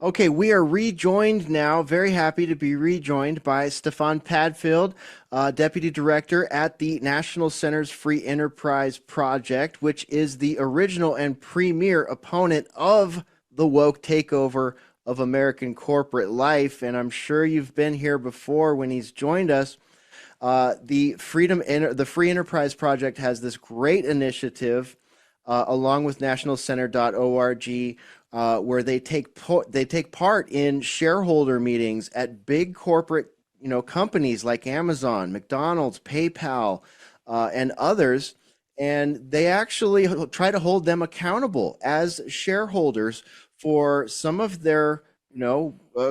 Okay, we are rejoined now. Very happy to be rejoined by Stefan Padfield, Deputy Director at the National Center's Free Enterprise Project, which is the original and premier opponent of the woke takeover of American corporate life. And I'm sure you've been here before when he's joined us. The Free Enterprise Project has this great initiative, along with nationalcenter.org, where they take part in shareholder meetings at big corporate companies like Amazon, McDonald's, PayPal, and others. And they actually try to hold them accountable as shareholders for some of their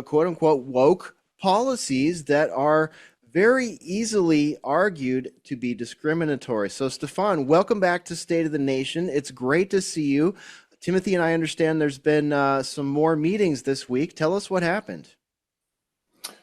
quote unquote woke policies that are very easily argued to be discriminatory. So, Stefan, welcome back to State of the Nation. It's great to see you. Timothy and I understand there's been some more meetings this week. Tell us what happened.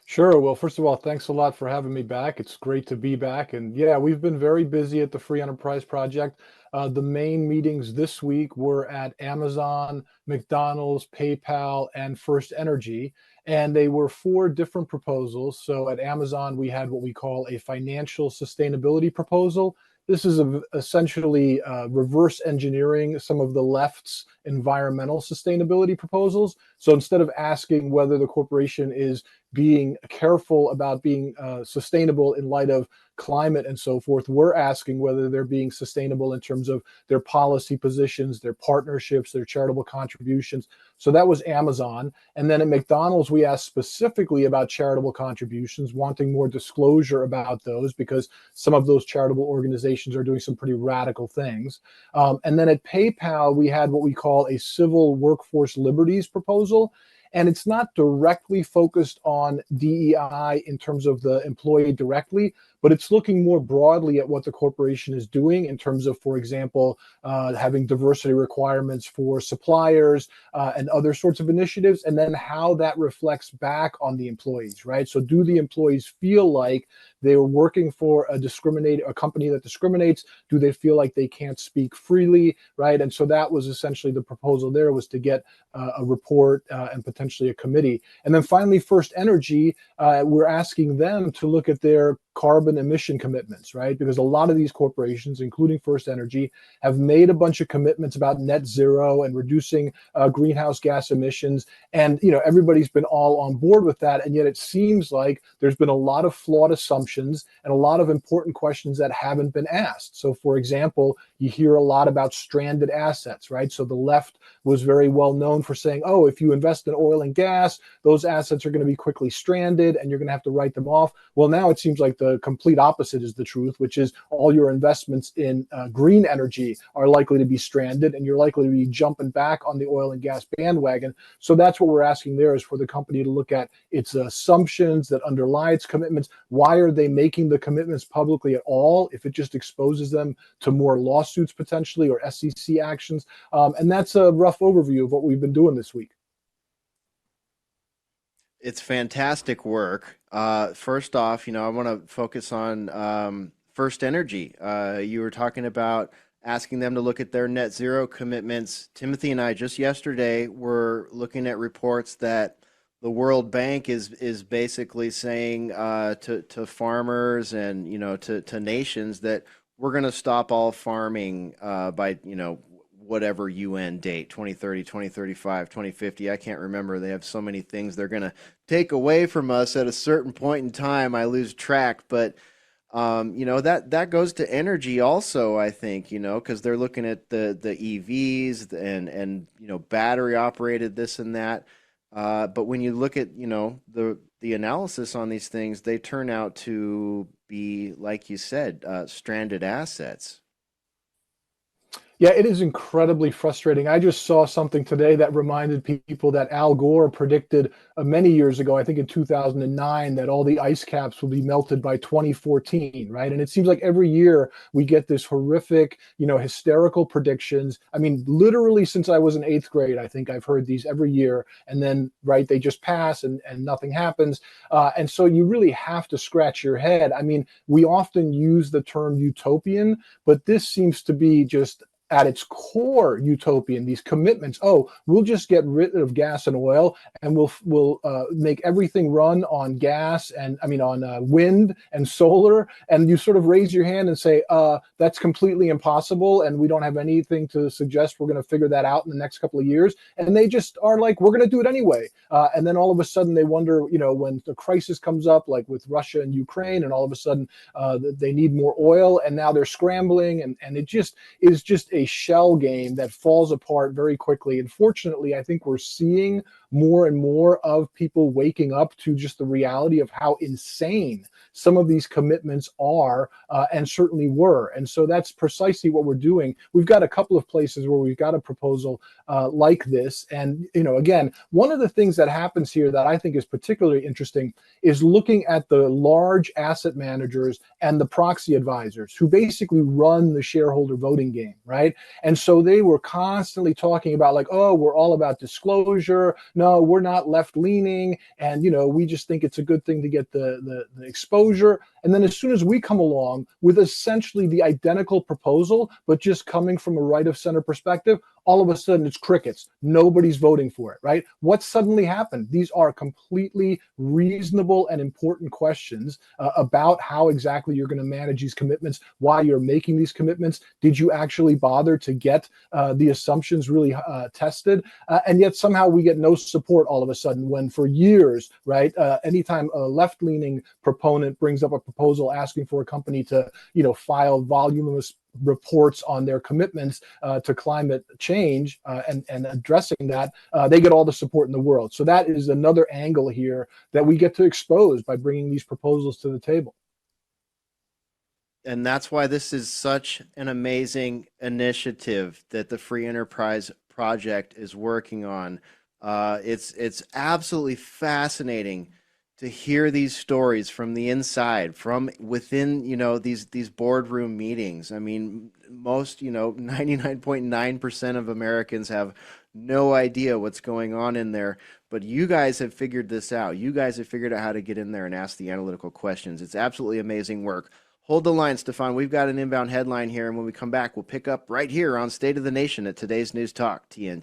Sure. Well, first of all, thanks a lot for having me back. It's great to be back. And yeah, we've been very busy at the Free Enterprise Project. The main meetings this week were at Amazon, McDonald's, PayPal, and First Energy. And they were four different proposals. So at Amazon, we had what we call a financial sustainability proposal. This is essentially reverse engineering some of the left's environmental sustainability proposals. So instead of asking whether the corporation is being careful about being sustainable in light of climate and so forth, we're asking whether they're being sustainable in terms of their policy positions, their partnerships, their charitable contributions. So that was Amazon. And then at McDonald's, we asked specifically about charitable contributions, wanting more disclosure about those because some of those charitable organizations are doing some pretty radical things. And then at PayPal, we had what we call a civil workforce liberties proposal. And it's not directly focused on DEI in terms of the employee directly, but it's looking more broadly at what the corporation is doing in terms of, for example, having diversity requirements for suppliers and other sorts of initiatives, and then how that reflects back on the employees, right? So do the employees feel like they're working for a company that discriminates? Do they feel like they can't speak freely, right? And so that was essentially the proposal there, was to get a report and potentially a committee. And then finally, First Energy, we're asking them to look at their carbon emission commitments, right? Because a lot of these corporations, including First Energy, have made a bunch of commitments about net zero and reducing greenhouse gas emissions. And, everybody's been all on board with that. And yet it seems like there's been a lot of flawed assumptions and a lot of important questions that haven't been asked. So, for example, you hear a lot about stranded assets, right? So the left was very well known for saying, oh, if you invest in oil and gas, those assets are going to be quickly stranded and you're going to have to write them off. Well, now it seems like the complete opposite is the truth, which is all your investments in green energy are likely to be stranded and you're likely to be jumping back on the oil and gas bandwagon. So that's what we're asking there, is for the company to look at its assumptions that underlie its commitments. Why are they making the commitments publicly at all if it just exposes them to more lawsuits potentially or SEC actions? And that's a rough overview of what we've been doing this week. It's fantastic work. First off, I want to focus on First Energy. You were talking about asking them to look at their net zero commitments. Timothy and I just yesterday were looking at reports that the World Bank is basically saying to farmers and to nations that we're going to stop all farming by whatever UN date, 2030, 2035, 2050. I can't remember. They have so many things they're going to take away from us at a certain point in time. I lose track, but that goes to energy also, I think, because they're looking at the EVs and battery operated this and that. But when you look at the analysis on these things, they turn out to be, like you said, stranded assets. Yeah, it is incredibly frustrating. I just saw something today that reminded people that Al Gore predicted many years ago, I think in 2009, that all the ice caps will be melted by 2014, right? And it seems like every year we get this horrific, hysterical predictions. I mean, literally since I was in eighth grade, I think I've heard these every year. And then, right, they just pass and nothing happens. And so you really have to scratch your head. I mean, we often use the term utopian, but this seems to be just at its core utopian, these commitments. Oh, we'll just get rid of gas and oil, and we'll make everything run on gas, and I mean on wind and solar. And you sort of raise your hand and say, that's completely impossible, and we don't have anything to suggest we're going to figure that out in the next couple of years. And they just are like, we're going to do it anyway. And then all of a sudden they wonder, when the crisis comes up, like with Russia and Ukraine, and all of a sudden they need more oil, and now they're scrambling, and it just is just a shell game that falls apart very quickly. And fortunately, I think we're seeing more and more of people waking up to just the reality of how insane some of these commitments are, and certainly were. And so that's precisely what we're doing. We've got a couple of places where we've got a proposal like this. And, again, one of the things that happens here that I think is particularly interesting is looking at the large asset managers and the proxy advisors who basically run the shareholder voting game, right? And so they were constantly talking about, like, oh, we're all about disclosure. No, we're not left leaning. And, we just think it's a good thing to get the exposure. And then as soon as we come along with essentially the identical proposal, but just coming from a right of center perspective, all of a sudden it's crickets. Nobody's voting for it, right? What suddenly happened? These are completely reasonable and important questions about how exactly you're going to manage these commitments, why you're making these commitments. Did you actually bother to get the assumptions really tested? And yet somehow we get no support all of a sudden, when for years, right, anytime a left-leaning proponent brings up a proposal asking for a company to, file voluminous reports on their commitments to climate change, and addressing that, they get all the support in the world. So that is another angle here that we get to expose by bringing these proposals to the table. And that's why this is such an amazing initiative that the Free Enterprise Project is working on. It's absolutely fascinating to hear these stories from the inside, from within, these boardroom meetings. I mean, most, 99.9% of Americans have no idea what's going on in there, but you guys have figured this out. You guys have figured out how to get in there and ask the analytical questions. It's absolutely amazing work. Hold the line, Stefan. We've got an inbound headline here, and when we come back, we'll pick up right here on State of the Nation at today's News Talk, TNT.